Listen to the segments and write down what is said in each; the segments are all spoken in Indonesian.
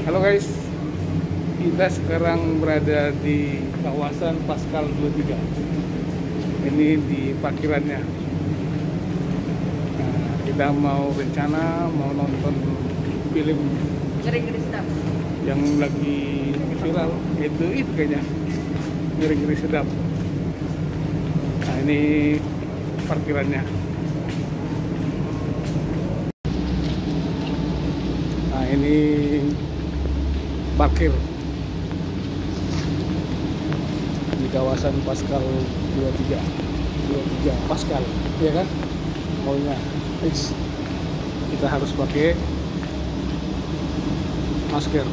Halo guys, kita sekarang berada di kawasan Pascal 23. Ini di parkirannya. Nah, kita mau nonton film Ngeri-ngeri sedap. yang lagi viral, itu kayaknya ngeri-ngeri sedap. Nah, ini parkirannya. Nah, ini parkir di kawasan Pascal 23 Pascal, ya kan? Maunya kita harus pakai masker.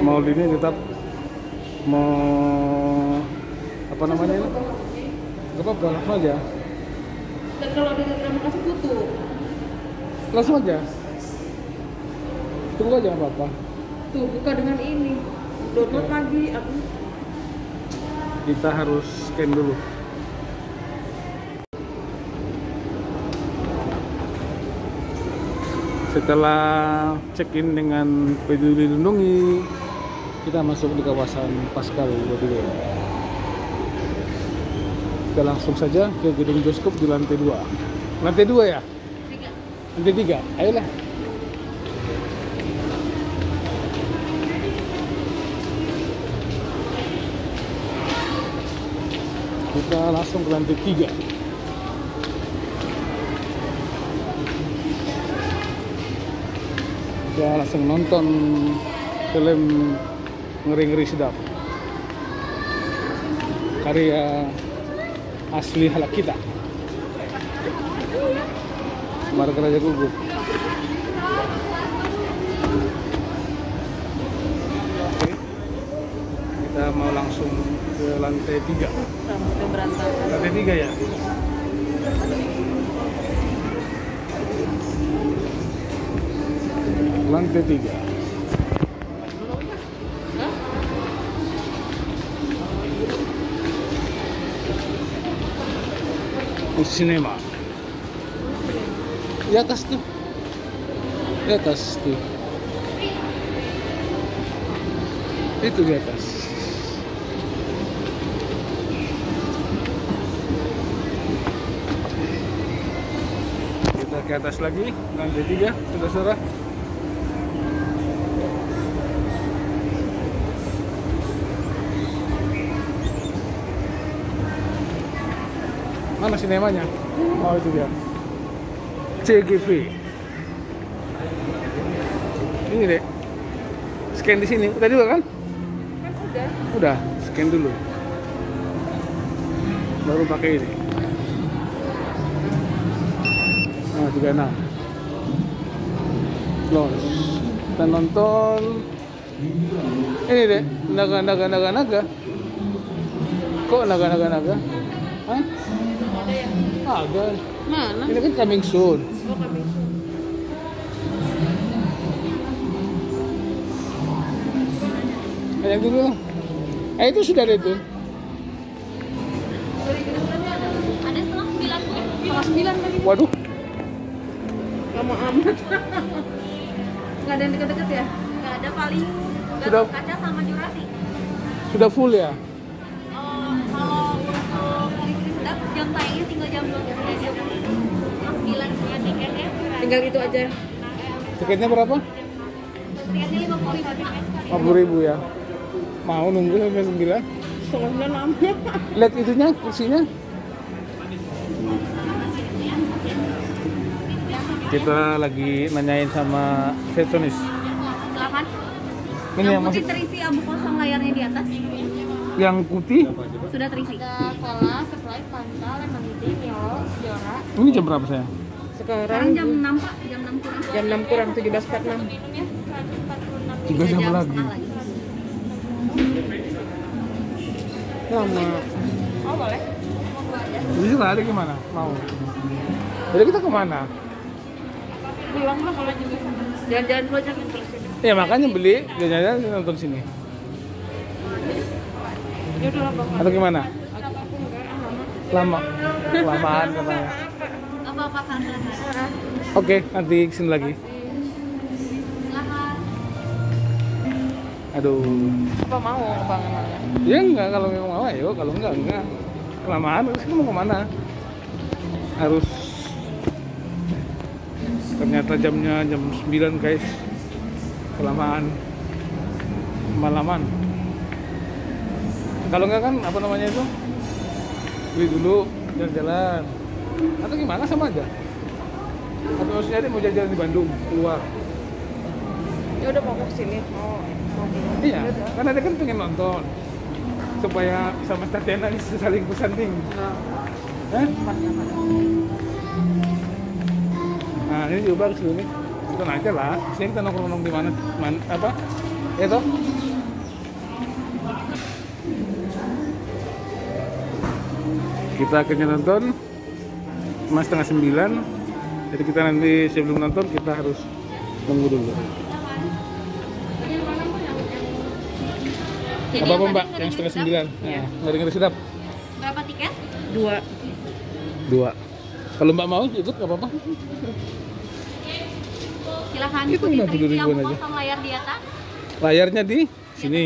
Mau ini tetap mau apa namanya ini? Gak apa-apa, langsung aja. Dan kalau ada terima kasih tutup. Langsung aja. Tunggu aja, gak apa-apa. Tuh buka dengan ini. Download lagi. Aku Kita harus scan dulu. Setelah check-in dengan Peduli Lindungi, kita masuk di kawasan Pascal 23. Kita langsung saja ke gedung bioskop di lantai 2. Lantai 2 ya? 3. Lantai 3. Ayolah. Kita langsung ke lantai 3. Kita langsung nonton film ngeri-ngeri sedap karya asli halak kita, Marga Raja Gugup. Oke. Kita mau langsung ke lantai 3. rambutnya berantakan. Lantai 3 ya? Lantai 3. Cinema. Di atas tuh. Di atas tuh. Itu di atas. Kita ke atas lagi, lantai 3, saudara-saudara. Mana sinemanya? Oh, itu dia. CGV. Ini deh. Scan di sini. Udah juga kan? Kan udah. Udah, scan dulu. Baru pakai ini. Nah, 36. Close. Kita nonton ini deh, naga. Kok naga? Hah? Ada ya? Ada. Mana? Ini kan coming soon. Oh, kami. Yang dulu. Itu sudah ada itu. Ada setengah 9 tuh. Setengah 9 tadi. Waduh. Lama amat. Nggak ada yang deket-deket ya? Nggak ada, paling Sudah. Gatot Kaca sama Jurasi. Sudah full ya? Kalau untuk ngeri-ngeri sedap, jam tayangnya tinggal jam 9 punya tiketnya. Tinggal itu aja. Tiketnya berapa? Tiketnya 50.000 ya. Mau nunggu sampai 9? Setengah 9 lama. Lihat itunya, kursinya. Kita lagi nanyain sama resepsionis. Silakan. Ini yang putih masuk terisi abu kosong, layarnya di atas. yang putih. Sudah terisi. Ada cola, Sprite, Fanta, lemon tea, Milo, Jora. Ini jam berapa saya? Sekarang jam 6 Pak, jam 6 kurang. Jam 6 kurang 17.46. Minumnya 146. 3 jam lagi. setengah lagi. Lama. Oh boleh. Mau gua aja. Jadi tadi gimana? Mau. Jadi kita kemana? Pulang lah kalau juga. Jalan-jalan dulu aja terus ini. Ya makanya beli, jalan-jalan nonton sini. Ya udah lah, Bang. Atau gimana? Aku enggak, lama. Lama, kelamaan katanya. Apa-apa kan silakan. Oke, nanti kesini lagi. Silakan. Aduh, Apa mau Bang emangnya? ya enggak, kalau memang mau ayo, kalau enggak. Kelamaan, terus kita mau kemana? Harus, ternyata jamnya jam 9 guys. Kelamaan, malaman. Kalau enggak kan, apa namanya itu? Beli dulu, jalan-jalan. Atau gimana, sama aja. Atau maksudnya dia mau jalan-jalan di Bandung, keluar. Ya udah mau ke sini, mau keluar. Iya, Ya udah. karena dia kan pengen nonton. Supaya sama Tatiana ini saling pesanting. Nah, Hah? tempatnya mana? Nah, ini juga bagus loh nih. Nonton aja lah. Sini kita nongkrong di mana? Apa? Ya toh? Kita akhirnya nonton cuma setengah 9. Jadi kita nanti sebelum nonton kita harus tunggu dulu. Jadi Apa yang Mbak? tadi Yang nggak setengah ada 9. Iya. Nah, nggak ada sedap. Berapa tiket? 2. 2. Kalau Mbak mau ikut nggak apa-apa. Silakan Itu ikuti 50 terisi ribuan lampu aja. kosong layar di atas. Layarnya di sini.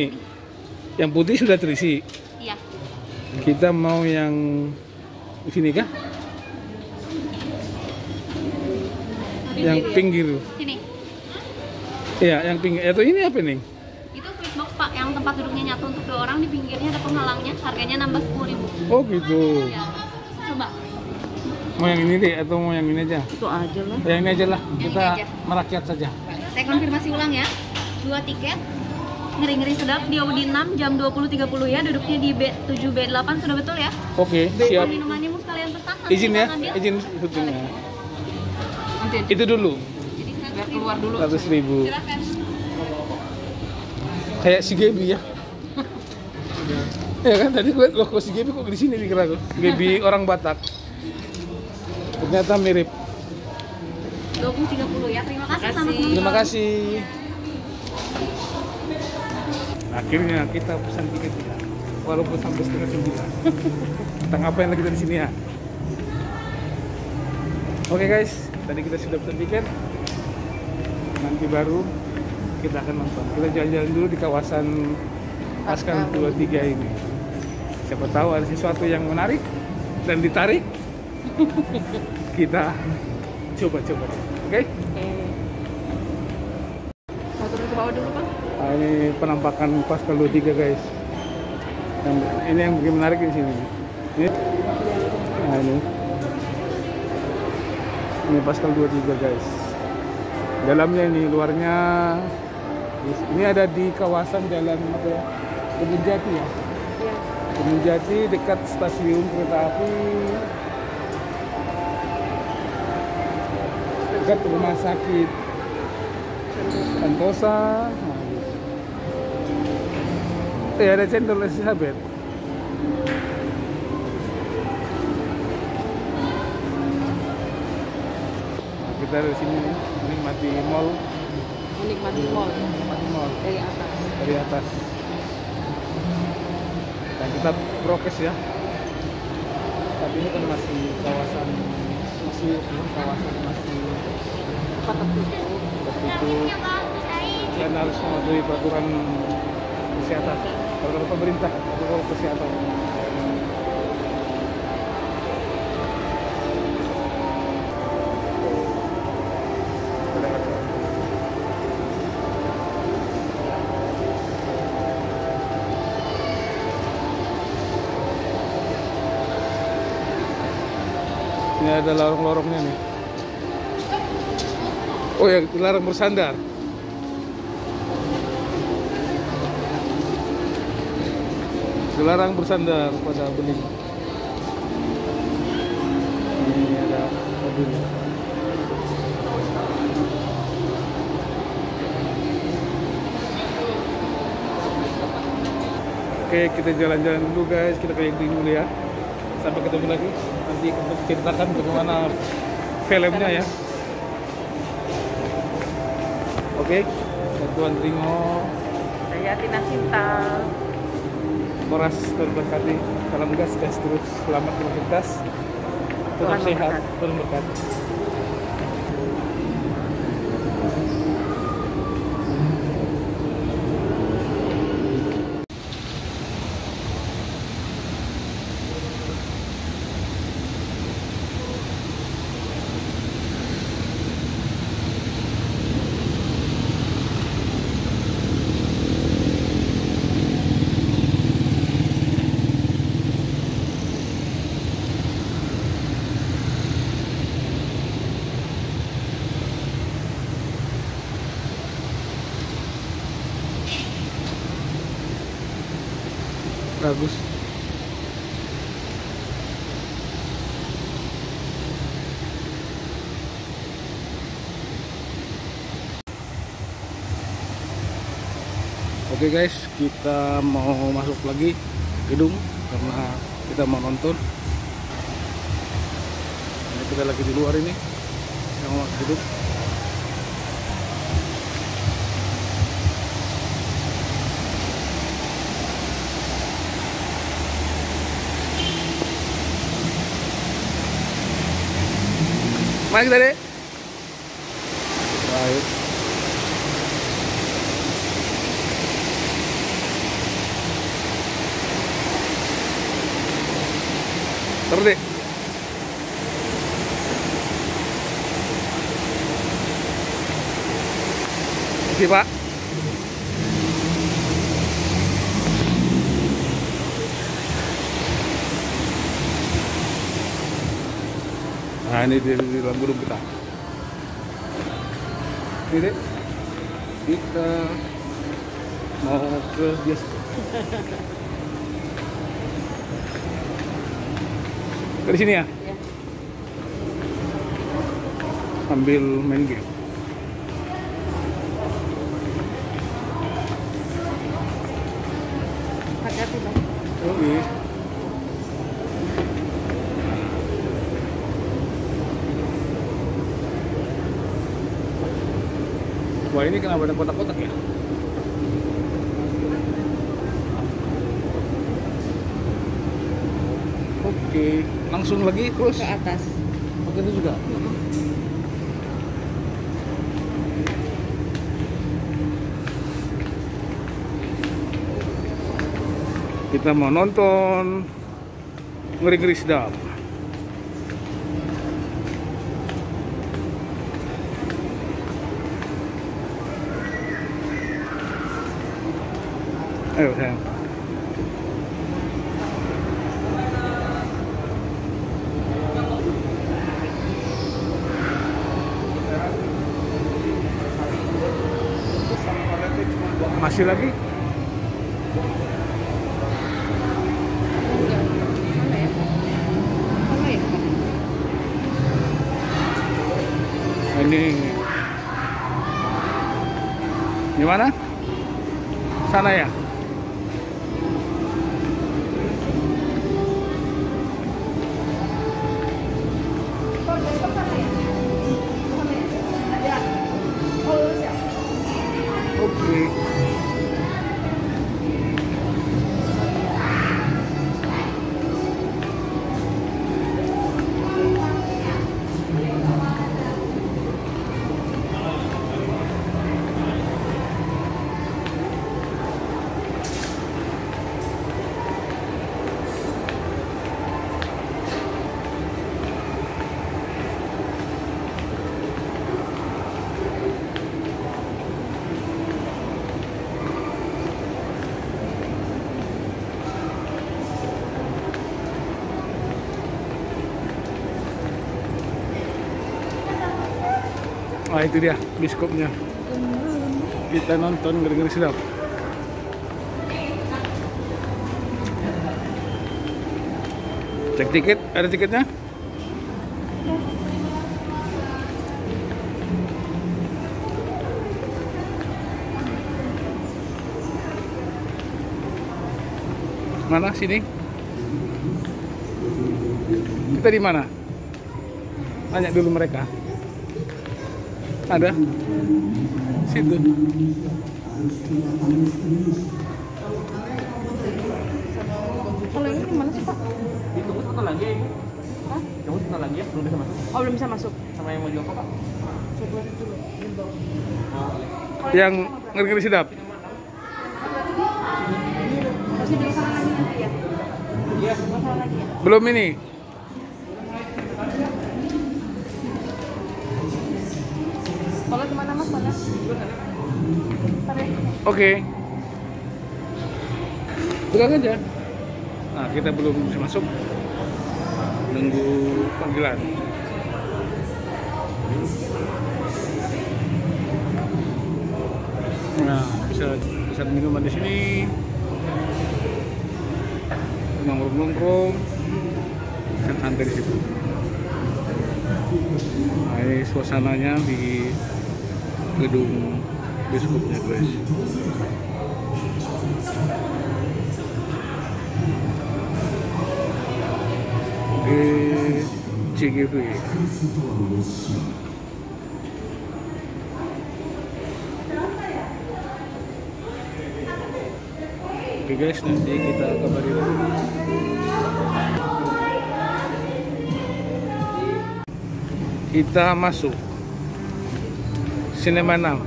Yang putih sudah terisi. Iya. Kita mau yang di sini kah? Yang pinggir. Sini. Iya, yang pinggir. Atau ini apa nih? Itu split box Pak, yang tempat duduknya nyatu untuk 2 orang, di pinggirnya ada penghalangnya, harganya nambah 10.000. Oh gitu. Ya. Coba. Mau yang ini deh atau mau yang ini aja? Itu aja lah. Yang ini aja lah. Kita ini aja. merakyat saja. Saya konfirmasi ulang ya. 2 tiket. Ngeri-ngeri sedap di Audi 6 jam 20.30 ya. Duduknya di B7 B8 sudah betul ya? Oke, siap. Minumannya mau sekalian pesan. nanti Izin ya, jangan dia- izin syutingnya. Nanti Itu dulu. Jadi biar keluar dulu. 100.000. silakan. Kayak si Gaby ya. Ya kan tadi gue liat logo si Gaby kok di sini dikira gue. Gaby orang Batak. Ternyata mirip. 20.30 ya. Terima kasih. Selamat Makasih. Terima kasih. Akhirnya kita pesan tiket ya. Walaupun sampai setengah 9. Kita ngapain lagi dari sini ya? Oke guys, tadi kita sudah pesan tiket. Nanti baru kita akan nonton. Kita jalan-jalan dulu di kawasan Paskal 23 ini. Siapa tahu ada sesuatu yang menarik dan ditarik. Kita coba-coba. Oke? Mau turun ke bawah dulu Bang? Nah, ini penampakan Paskal 23 guys. Ini yang bikin menarik di sini. Ini. Nah, ini Paskal 23 guys. Dalamnya ini, luarnya ini ada di kawasan jalan apa ya? Kebun Jati ya. Iya. Kebun Jati dekat stasiun kereta api. Dekat rumah sakit Santosa. Nah, gitu. Ada cendol Elizabeth. Nah, kita dari sini nih, menikmati mall, Menikmati mall menikmati mall dari atas. dari atas. Dan kita prokes ya. Saat ini kan masih kawasan masih tertutup dan harus mematuhi peraturan kesehatan peraturan pemerintah protokol kesehatan. Ini ada lorong-lorongnya nih. Oh ya, dilarang bersandar. Dilarang bersandar pada bening. Ini ada mobil. Oke, kita jalan-jalan dulu guys. Kita keliling dulu ya. Sampai ketemu lagi. Nanti kita ceritakan bagaimana filmnya ya. Oke, Tuan Ringo. Saya Tina Cinta. Koras terberkati. Salam gas terus, selamat beraktivitas, tetap Tuhan sehat, memberkati. Tuhan berkati. Bagus. Oke guys, kita mau masuk lagi gedung karena kita mau nonton. Ini kita lagi di luar ini, yang mau masuk gedung. Mana kita deh? Baik. Terus deh. Oke Pak. Nah ini di dalam gedung kita. Ini deh, kita mau ke bioskop. Ke di sini ya? Ya. Ambil main game. Hati-hati Bang. Oke. Wah ini kenapa ada kotak-kotak ya? Oke, langsung lagi terus. Ke atas. Oke itu juga. Kita mau nonton Ngeri-Ngeri Sedap. Ayo sayang. Masih lagi? Mana ya? Mana ya? Ini gimana? Sana ya? Oke. Nah itu dia bioskopnya. Kita nonton Ngeri-Ngeri Sedap. Cek tiket, ada tiketnya? Mana sini? Kita di mana? Tanya dulu mereka. Ada? Situ. Kalau ini gimana sih, Pak? Ditunggu satu lagi ya Ibu. Hah? Tunggu satu lagi ya, belum bisa masuk. Oh, belum bisa masuk. Sama yang mau jual Pak. Coba dulu. Yang ngeri-ngeri sedap. Masih belum sama lagi nanti ya? Iya. Masalah lagi ya? Belum ini. Kalau kemana Mas? Mana? Oke. Pegang aja. Nah, kita belum bisa masuk. Nunggu panggilan. Nah, bisa minuman di sini. Nongkrong-nongkrong. Santai di situ. Nah, ini suasananya di gedung biskupnya guys. Di CGV. Oke guys, nanti kita kabari lagi. Kita masuk Cinema 6.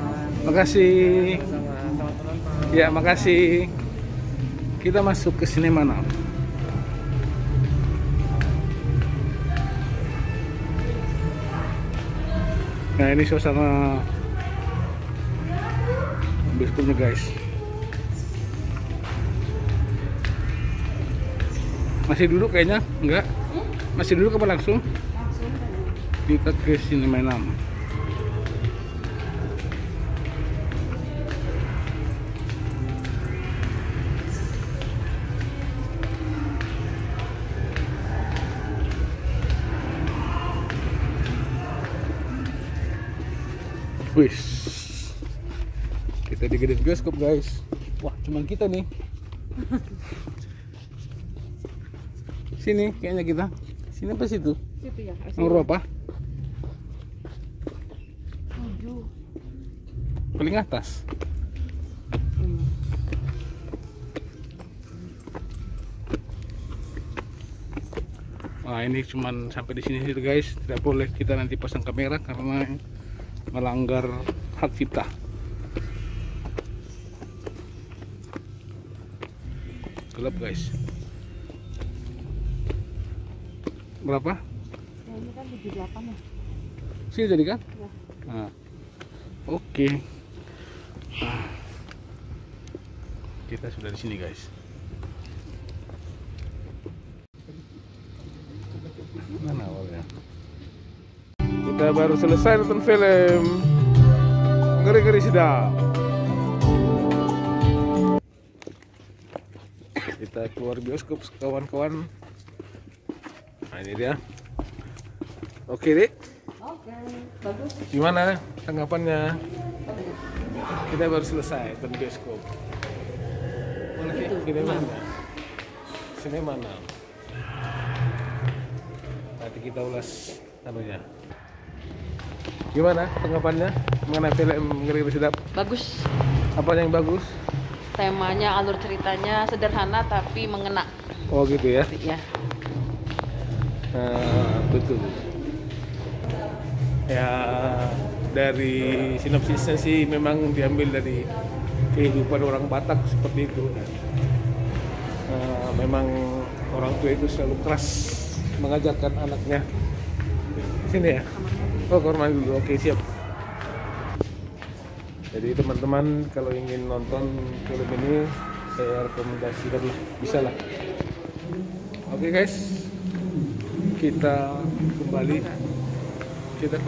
Makasih. Ya, makasih. Kita masuk ke Cinema 6. Nah, ini suasana biskupnya guys. Masih duduk kayaknya? Enggak? Masih duduk apa langsung? Kita ke Cinema 6. Wih, kita di gedung bioskop guys. Wah, cuman kita nih. Sini kayaknya kita. Sini apa situ? Situ ya. Nomor apa? 7. Paling atas. Nah, ini cuman sampai di sini guys. Tidak boleh kita nanti pasang kamera karena melanggar hak cipta. Gelap guys. Berapa? Ya, ini kan 78 ya. Sini tadi kan? Ya. Nah, oke. Nah, kita sudah di sini guys. Mana awalnya? Kita baru selesai nonton film Ngeri-ngeri Sedap. Kita keluar bioskop kawan-kawan. Nah, ini dia. Oke Dek, Oke, bagus. gimana tanggapannya? Kita baru selesai nonton bioskop. Mana sih? Kita mana? Sini mana? Nanti kita ulas anunya. Gimana tanggapannya mengenai film Ngeri-ngeri Sedap? Bagus. Apa yang bagus? Temanya, alur ceritanya sederhana tapi mengena. Oh gitu ya? Ya. Betul. Ya, dari sinopsisnya sih memang diambil dari kehidupan orang Batak seperti itu. Memang orang tua itu selalu keras mengajarkan anaknya. Sini ya? Oh, kamar mandi dulu. Oke, siap. Jadi teman-teman kalau ingin nonton film ini saya rekomendasikan lah, bisa lah. Oke guys, kita kembali lah. Kita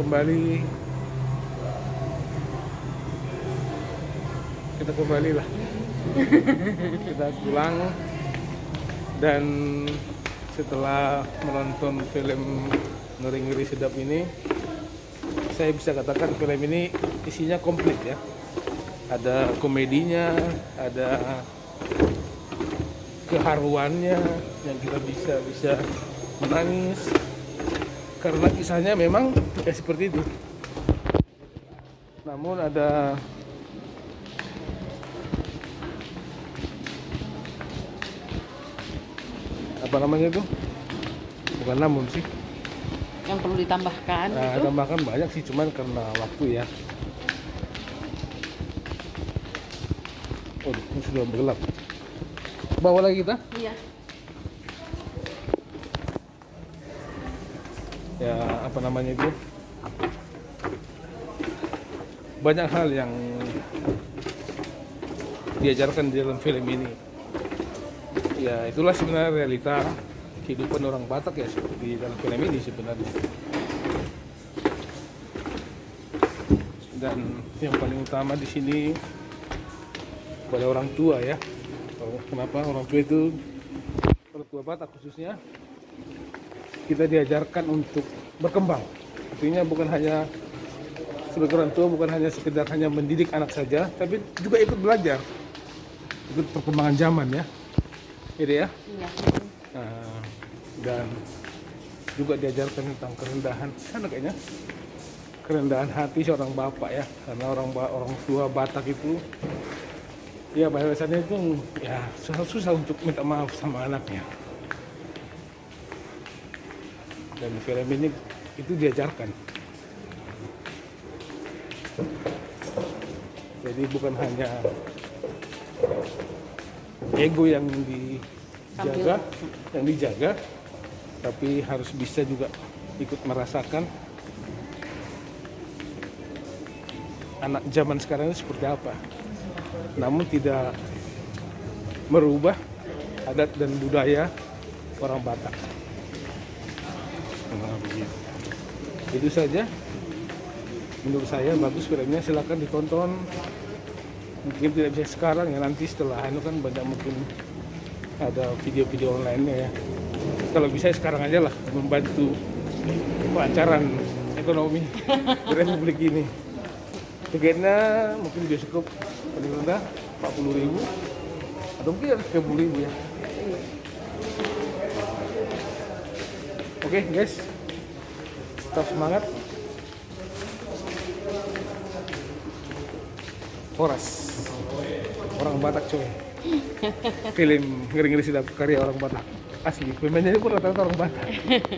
pulang, dan setelah menonton film Ngeri-ngeri Sedap ini, saya bisa katakan film ini isinya komplit ya. Ada komedinya, ada keharuannya yang kita bisa menangis karena kisahnya memang ya seperti itu. Namun ada apa namanya itu? Bukan namun sih. Yang perlu ditambahkan Nah, gitu. tambahkan banyak sih, cuman karena waktu ya. Oh, ini sudah gelap. Bawa lagi kita? Iya. Ya, apa namanya itu? Banyak hal yang diajarkan di dalam film ini. Ya, itulah sebenarnya realita kehidupan orang Batak ya, seperti dalam film ini sebenarnya. Dan yang paling utama di sini pada orang tua ya. Kenapa orang tua itu, orang tua Batak khususnya, kita diajarkan untuk berkembang. Artinya bukan hanya sebagai orang tua, bukan hanya sekedar hanya mendidik anak saja, tapi juga ikut belajar, ikut perkembangan zaman ya. Gitu ya. Iya. Nah, dan juga diajarkan tentang kerendahan, sana kayaknya kerendahan hati seorang bapak ya, karena orang tua Batak itu ya pada dasarnya itu ya susah untuk minta maaf sama anaknya. Dan film ini itu diajarkan. Jadi bukan hanya ego yang dijaga, tapi harus bisa juga ikut merasakan anak zaman sekarang ini seperti apa. Namun tidak merubah adat dan budaya orang Batak. Nah, begitu. Itu saja. Menurut saya bagus filmnya, silakan ditonton. Mungkin tidak bisa sekarang ya, nanti setelah itu kan banyak mungkin ada video-video online-nya ya. Kalau bisa sekarang aja lah, membantu kelancaran ekonomi di Republik ini. Tiketnya mungkin bioskop paling rendah 40.000 atau mungkin harus 30.000 ya. Oke guys, tetap semangat. Horas, orang Batak coy. Film Ngeri-Ngeri Sedap karya orang Batak asli. Pemainnya pun rata-rata orang Batak.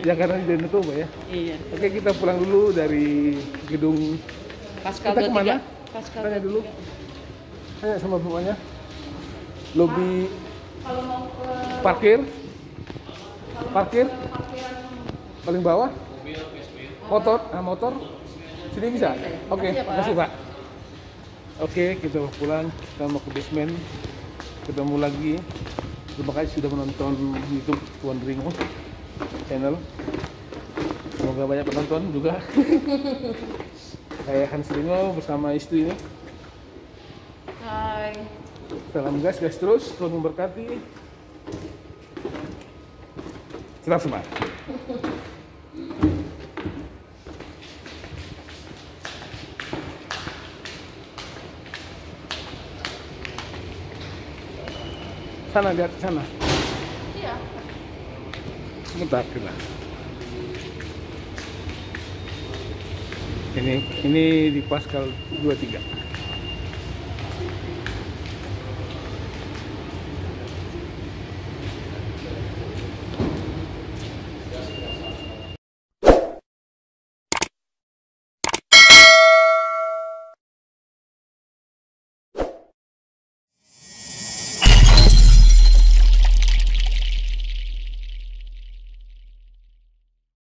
Jangan di Danau ya. Iya. Oke, kita pulang dulu dari gedung. Pascal Kita kemana? Pascal. Tanya dulu. Tanya sama bapaknya. Lobi Kalau mau ke parkir. Parkir. Paling bawah. Motor. Sini bisa? Oke, Makasih ya, Pak. makasih Pak. Oke, kita mau pulang. Kita mau ke basement. Ketemu lagi. Terima kasih sudah menonton YouTube Tuan Ringo channel. Semoga banyak penonton juga. Saya Hans Ringo bersama istri ini. Hai. Salam gas terus. Tuhan memberkati. Tetap semangat. Sana, lihat sana. Iya. Sebentar kita. Ini di Pascal 23.